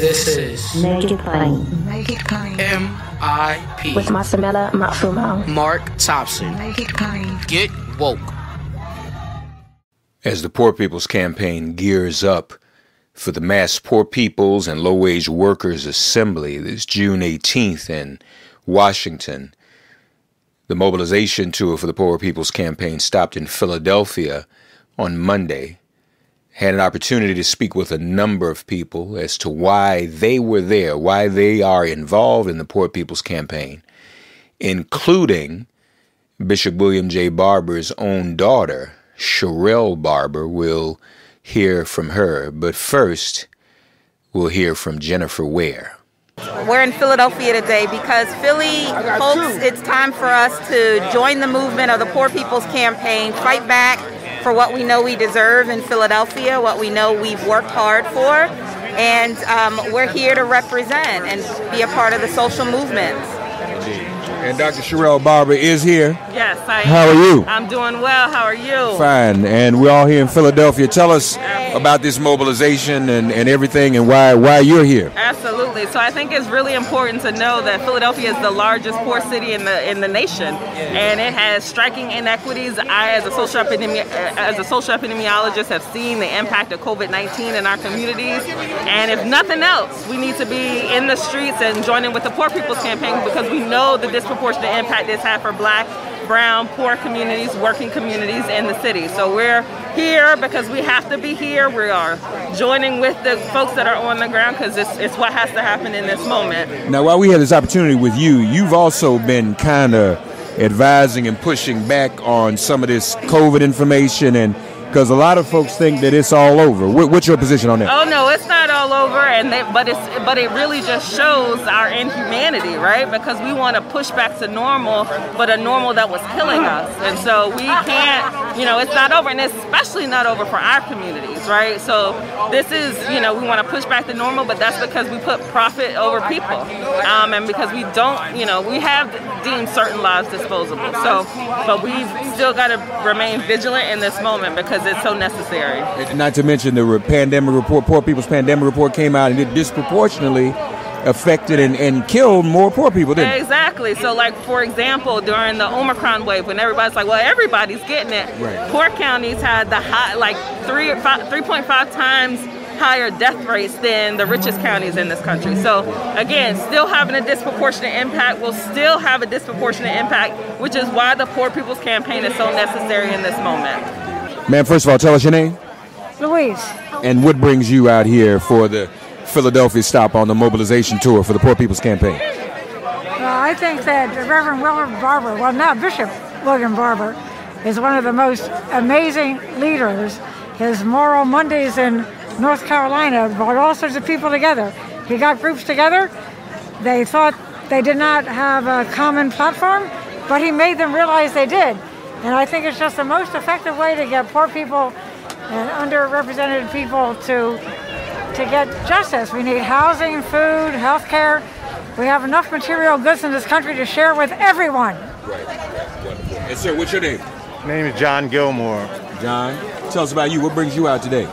This is Make It Plain. Make It Plain. MIP With Masamela Matfumo. Mark Thompson. Make It Plain. Get woke. As the Poor People's Campaign gears up for the Mass Poor People's and Low-Wage Workers Assembly this June 18th in Washington, the mobilization tour for the Poor People's Campaign stopped in Philadelphia on Monday. Had an opportunity to speak with a number of people as to why they were there, why they are involved in the Poor People's Campaign, including Bishop William J. Barber's own daughter, Sherelle Barber. We'll hear from her, but first, we'll hear from Jennifer Ware. We're in Philadelphia today because Philly hopes it's time for us to join the movement of the Poor People's Campaign, fight back for what we know we deserve in Philadelphia, what we know we've worked hard for, and we're here to represent and be a part of the social movement. And Dr. Sherelle Barber is here. Yes, I am. How are you? I'm doing well. How are you? Fine. And we're all here in Philadelphia. Tell us about this mobilization and everything and why you're here. Absolutely. So I think it's really important to know that Philadelphia is the largest poor city in the nation, and it has striking inequities. I, as a social epidemiologist, have seen the impact of COVID-19 in our communities. And if nothing else, we need to be in the streets and joining with the Poor People's Campaign because we know the disproportionate impact this had for Black, brown, poor communities, working communities in the city. So we're here because we have to be here. We are joining with the folks that are on the ground because it's what has to happen in this moment. Now, while we had this opportunity with you, you've also been kind of advising and pushing back on some of this COVID information, and because a lot of folks think that it's all over. What's your position on that? Oh no, it's not all over, but it really just shows our inhumanity, right? Because we want to push back to normal, but a normal that was killing us, and so we can't. It's not over, and it's especially not over for our communities, right? So this is, we want to push back to normal, but that's because we put profit over people, and because we don't, we have deemed certain lives disposable. So, but we've still got to remain vigilant in this moment because it's so necessary. Not to mention the pandemic report, Poor People's Pandemic Report came out, and it disproportionately affected and killed more poor people, didn't it? Exactly. So, like, for example, during the Omicron wave, when everybody's like, well, everybody's getting it, right. Poor counties had the 3.5 times higher death rates than the richest counties in this country. So, again, still having a disproportionate impact, will still have a disproportionate impact, which is why the Poor People's Campaign is so necessary in this moment. Ma'am, first of all, tell us your name. Louise. And what brings you out here for the Philadelphia stop on the mobilization tour for the Poor People's Campaign? Well, I think that Reverend William Barber, well, now Bishop William Barber, is one of the most amazing leaders. His Moral Mondays in North Carolina brought all sorts of people together. He got groups together. They thought they did not have a common platform, but he made them realize they did. And I think it's just the most effective way to get poor people and underrepresented people to get justice. We need housing, food, health care. We have enough material goods in this country to share with everyone. Right. Wonderful. And sir, what's your name? My name is John Gilmore. John, tell us about you. What brings you out today?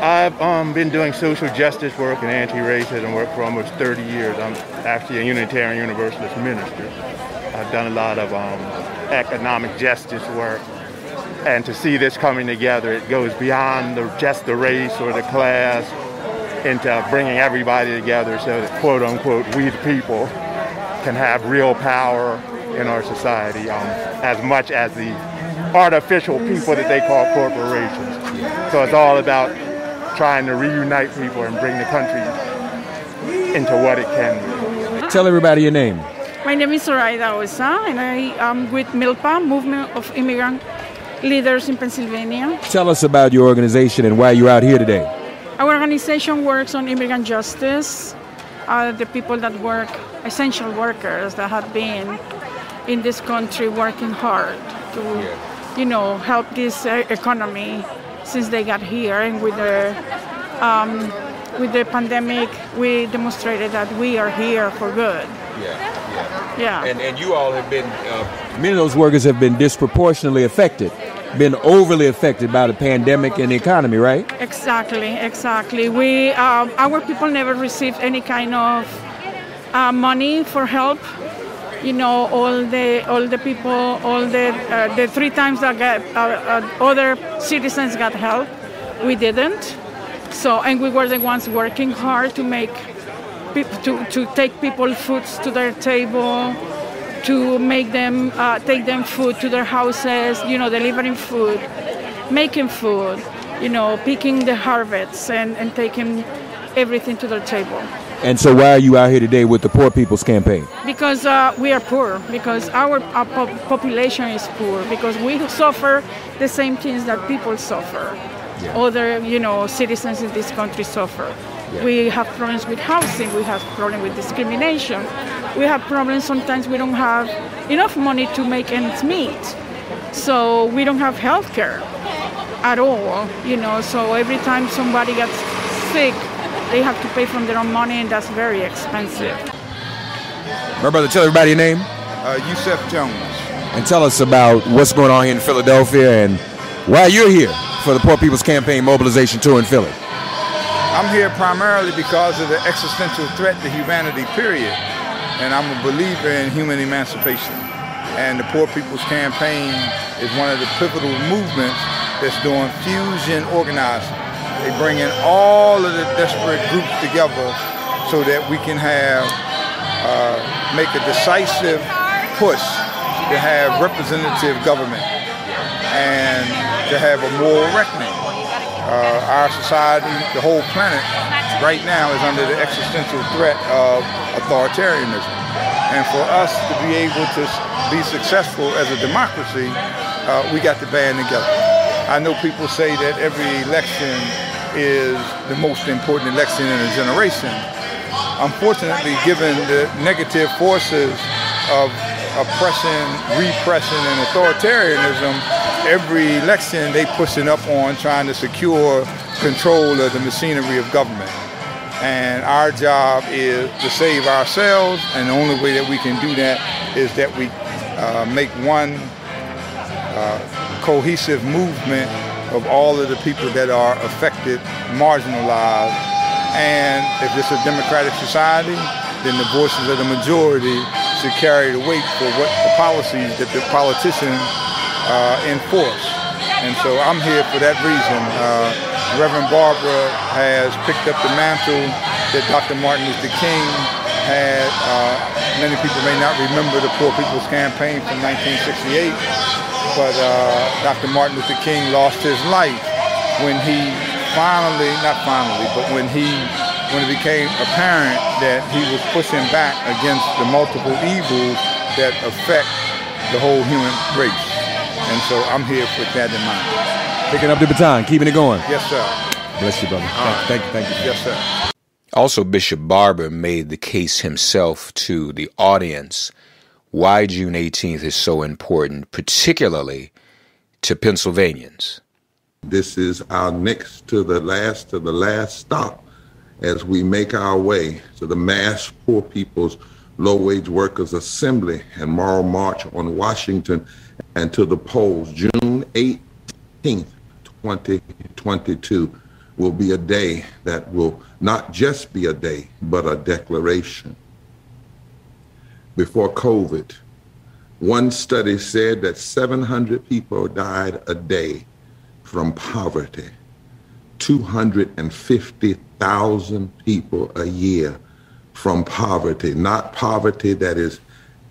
I've been doing social justice work and anti-racism work for almost 30 years. I'm actually a Unitarian Universalist minister. I've done a lot of economic justice work. And to see this coming together, it goes beyond just the race or the class into bringing everybody together so that, quote unquote, we the people can have real power in our society as much as the artificial people that they call corporations. So it's all about trying to reunite people and bring the country into what it can be. Tell everybody your name. My name is Zoraida Osa, and I am with MILPA, Movement of Immigrant Leaders in Pennsylvania. Tell us about your organization and why you're out here today. Our organization works on immigrant justice, the people that work, essential workers that have been in this country working hard to, help this economy since they got here. And with the pandemic, we demonstrated that we are here for good. Yeah. And you all have been, many of those workers have been disproportionately affected, been overly affected by the pandemic and the economy, right? Exactly. We, our people never received any kind of money for help. You know, all the people, all the 3 times that other citizens got help, we didn't. So, and we were the ones working hard to make to take people foods to their table, to make them take them food to their houses. You know, delivering food, making food. You know, picking the harvests and taking everything to their table. And so why are you out here today with the Poor People's Campaign? Because we are poor, because our population is poor, because we suffer the same things that people suffer. Yeah. Other, you know, citizens in this country suffer. Yeah. We have problems with housing, we have problems with discrimination. We have problems, sometimes we don't have enough money to make ends meet. So we don't have health care at all, you know, so every time somebody gets sick, they have to pay from their own money, and that's very expensive. My brother, tell everybody your name. Yusef Jones. And tell us about what's going on here in Philadelphia and why you're here for the Poor People's Campaign Mobilization Tour in Philly. I'm here primarily because of the existential threat to humanity, period. And I'm a believer in human emancipation. And the Poor People's Campaign is one of the pivotal movements that's doing fusion organizing. They bring in all of the desperate groups together so that we can have, make a decisive push to have representative government and to have a moral reckoning. Our society, the whole planet, right now is under the existential threat of authoritarianism. And for us to be able to be successful as a democracy, we got to band together. I know people say that every election is the most important election in a generation. Unfortunately, given the negative forces of oppression, repression, and authoritarianism, every election they pushing up on trying to secure control of the machinery of government. And our job is to save ourselves, and the only way that we can do that is that we make one cohesive movement of all of the people that are affected, marginalized. And if it's a democratic society, then the voices of the majority should carry the weight for what the policies that the politicians enforce. And so I'm here for that reason. Reverend Barbara has picked up the mantle that Dr. Martin Luther King had. Many people may not remember the Poor People's Campaign from 1968. But Dr. Martin Luther King lost his life when he when it became apparent that he was pushing back against the multiple evils that affect the whole human race. And so I'm here with that in mind. Picking up the baton, keeping it going. Yes, sir. Bless you, brother. Thank you. Yes, sir. Also, Bishop Barber made the case himself to the audience why June 18th is so important, particularly to Pennsylvanians. This is our next to the last stop as we make our way to the mass Poor People's Low-Wage Workers Assembly and Moral March on Washington and to the polls. June 18th, 2022 will be a day that will not just be a day, but a declaration. Before COVID, one study said that 700 people died a day from poverty, 250,000 people a year from poverty, not poverty that is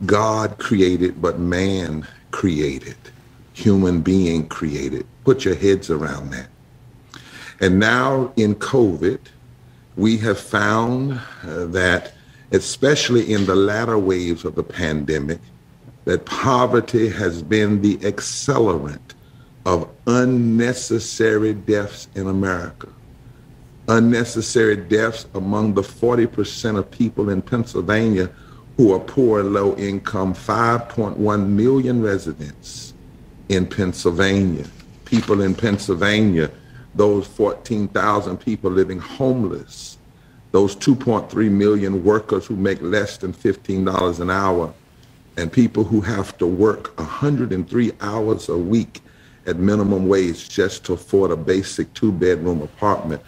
God created, but man created, human being created. Put your heads around that. And now in COVID, we have found that especially in the latter waves of the pandemic, that poverty has been the accelerant of unnecessary deaths in America. Unnecessary deaths among the 40% of people in Pennsylvania who are poor and low income, 5.1 million residents in Pennsylvania. People in Pennsylvania, those 14,000 people living homeless, those 2.3 million workers who make less than $15 an hour, and people who have to work 103 hours a week at minimum wage just to afford a basic 2-bedroom apartment,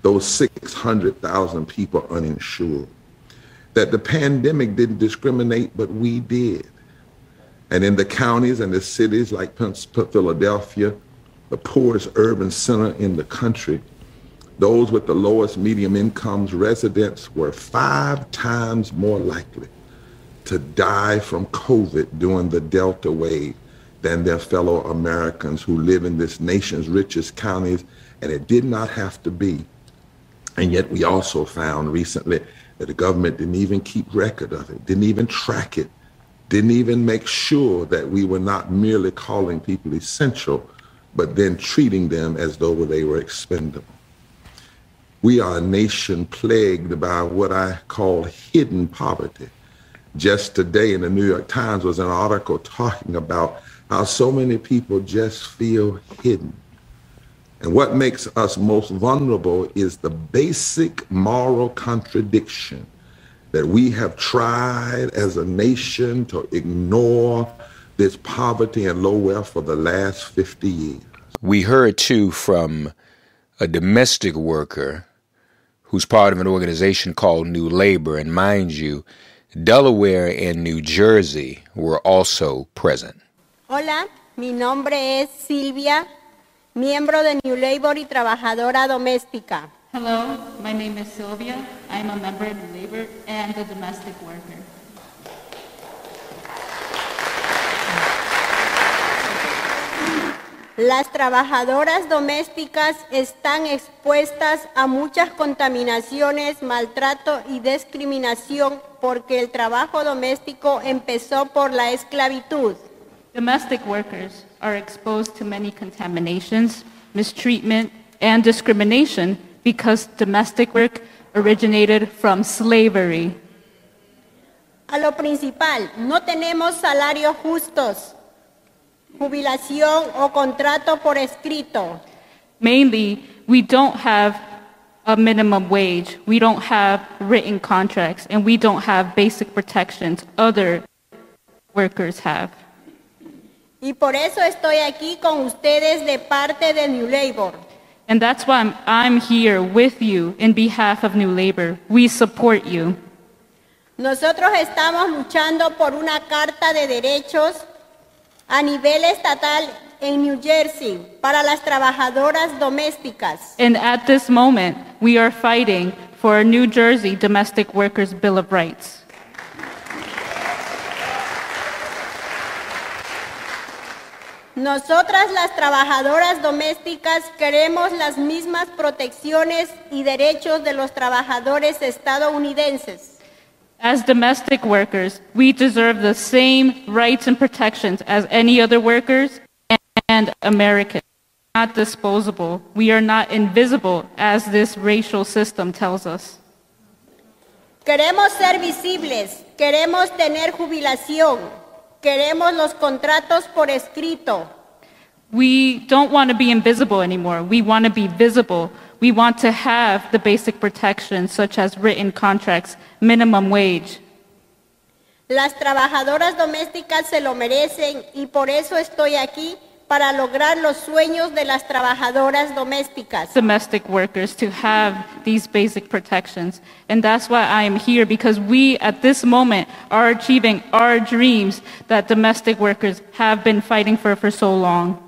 those 600,000 people uninsured. That the pandemic didn't discriminate, but we did. And in the counties and the cities like Philadelphia, the poorest urban center in the country, those with the lowest medium incomes, residents were 5 times more likely to die from COVID during the Delta wave than their fellow Americans who live in this nation's richest counties, and it did not have to be. And yet we also found recently that the government didn't even keep record of it, didn't even track it, didn't even make sure that we were not merely calling people essential, but then treating them as though they were expendable. We are a nation plagued by what I call hidden poverty. Just today in the New York Times was an article talking about how so many people just feel hidden. And what makes us most vulnerable is the basic moral contradiction that we have tried as a nation to ignore this poverty and low wealth for the last 50 years. We heard, too, from a domestic worker who's part of an organization called New Labor. And mind you, Delaware and New Jersey were also present. Hola, mi nombre es Silvia, miembro de New Labor y trabajadora doméstica. Hello, my name is Sylvia. I'm a member of New Labor and a domestic worker. Las trabajadoras domésticas están expuestas a muchas contaminaciones, maltrato y discriminación porque el trabajo doméstico empezó por la esclavitud. Domestic workers are exposed to many contaminations, mistreatment, and discrimination because domestic work originated from slavery. A lo principal, no tenemos salarios justos, jubilación o contrato por escrito. Mainly, we don't have a minimum wage, we don't have written contracts, and we don't have basic protections other workers have. Y por eso estoy aquí con ustedes de parte de New Labor. And that's why I'm here with you in behalf of New Labor. We support you. Nosotros estamos luchando por una carta de derechos a nivel estatal en New Jersey para las trabajadoras domésticas. And at this moment, we are fighting for a New Jersey Domestic Workers Bill of Rights. Nosotras las trabajadoras domésticas queremos las mismas protecciones y derechos de los trabajadores estadounidenses. As domestic workers, we deserve the same rights and protections as any other workers and Americans. Not disposable. We are not invisible, as this racial system tells us. Queremos ser visibles, queremos tener jubilación, queremos los contratos por escrito. We don't want to be invisible anymore. We want to be visible. We want to have the basic protections such as written contracts, minimum wage. Las trabajadoras domésticas se lo merecen y por eso estoy aquí para lograr los sueños de las trabajadoras domésticas. Domestic workers to have these basic protections. And that's why I am here, because we at this moment are achieving our dreams that domestic workers have been fighting for so long.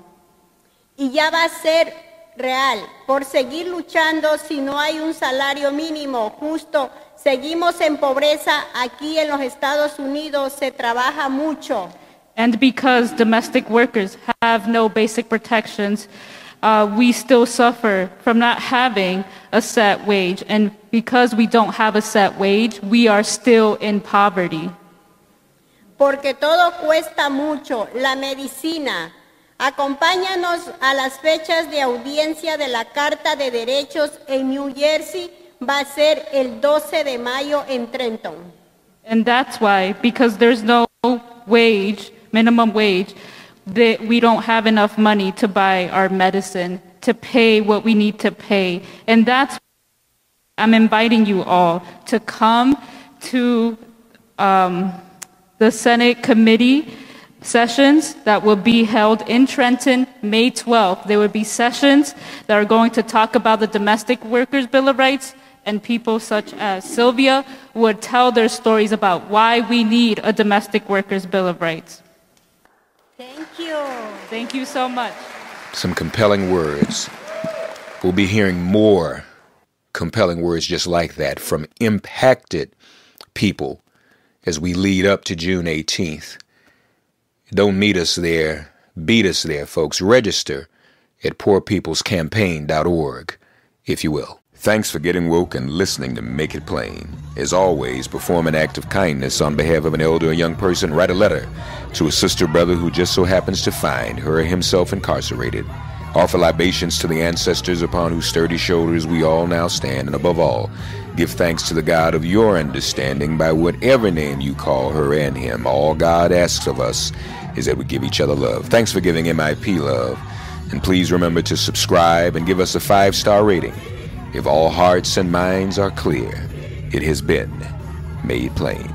Y ya va a ser real. Por seguir luchando, si no hay un salario mínimo justo, seguimos en pobreza. Aquí en los Estados Unidos se trabaja mucho. And because domestic workers have no basic protections, we still suffer from not having a set wage. And because we don't have a set wage, we are still in poverty. Porque todo cuesta mucho. La medicina. Acompáñanos a las fechas de audiencia de la Carta de Derechos en New Jersey. Va a ser el 12 de mayo en Trenton. And that's why, because there's no wage, minimum wage, that we don't have enough money to buy our medicine, to pay what we need to pay. And that's I'm inviting you all to come to the Senate committee sessions that will be held in Trenton, May 12th. There will be sessions that are going to talk about the Domestic Workers Bill of Rights, and people such as Sylvia would tell their stories about why we need a Domestic Workers Bill of Rights. Thank you. Thank you so much. Some compelling words. We'll be hearing more compelling words just like that from impacted people as we lead up to June 18th. Don't meet us there, beat us there, folks. Register at poorpeoplescampaign.org, if you will. Thanks for getting woke and listening to Make It Plain. As always, perform an act of kindness on behalf of an elder or young person. Write a letter to a sister or brother who just so happens to find her or himself incarcerated. Offer libations to the ancestors upon whose sturdy shoulders we all now stand. And above all, give thanks to the God of your understanding by whatever name you call her and him. All God asks of us is that we give each other love. Thanks for giving MIP love. And please remember to subscribe and give us a 5-star rating. If all hearts and minds are clear, it has been made plain.